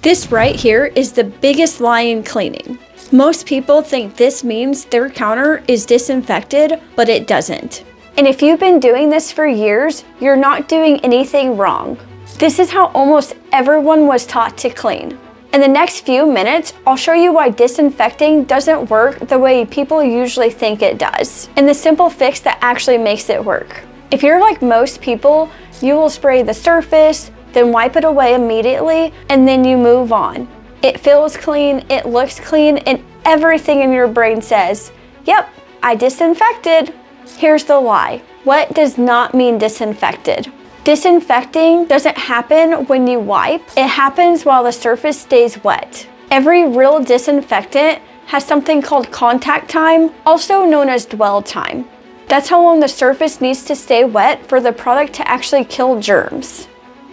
This right here is the biggest lie in cleaning. Most people think this means their counter is disinfected, but it doesn't. And if you've been doing this for years, you're not doing anything wrong. This is how almost everyone was taught to clean. In the next few minutes, I'll show you why disinfecting doesn't work the way people usually think it does, and the simple fix that actually makes it work. If you're like most people, you will spray the surface, then wipe it away immediately, and then you move on. It feels clean, it looks clean, and everything in your brain says, yep, I disinfected. Here's the lie. Wet does not mean disinfected. Disinfecting doesn't happen when you wipe. It happens while the surface stays wet. Every real disinfectant has something called contact time, also known as dwell time. That's how long the surface needs to stay wet for the product to actually kill germs.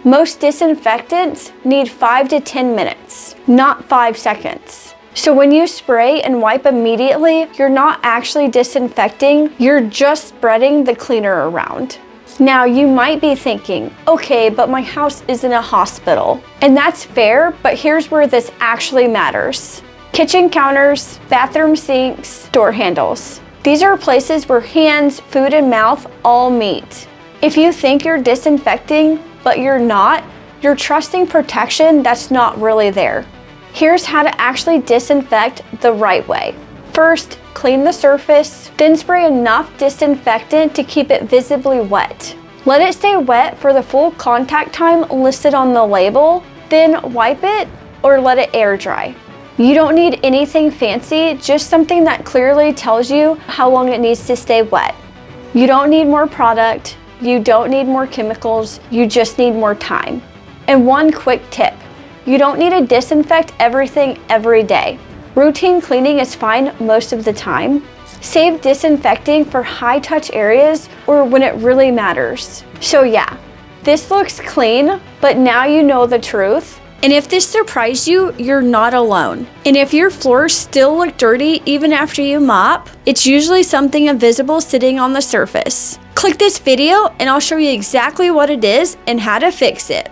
Most disinfectants need 5 to 10 minutes, not 5 seconds. So when you spray and wipe immediately, you're not actually disinfecting, you're just spreading the cleaner around. Now you might be thinking, okay, but my house isn't a hospital. And that's fair, but here's where this actually matters. Kitchen counters, bathroom sinks, door handles. These are places where hands, food, and mouth all meet. If you think you're disinfecting, but you're not, you're trusting protection that's not really there. Here's how to actually disinfect the right way. First, clean the surface, then spray enough disinfectant to keep it visibly wet. Let it stay wet for the full contact time listed on the label, then wipe it or let it air dry. You don't need anything fancy, just something that clearly tells you how long it needs to stay wet. You don't need more product. You don't need more chemicals, you just need more time. And one quick tip, you don't need to disinfect everything every day. Routine cleaning is fine most of the time. Save disinfecting for high touch areas or when it really matters. So yeah, this looks clean, but now you know the truth. And if this surprised you, you're not alone. And if your floors still look dirty even after you mop, it's usually something invisible sitting on the surface. Click this video and I'll show you exactly what it is and how to fix it.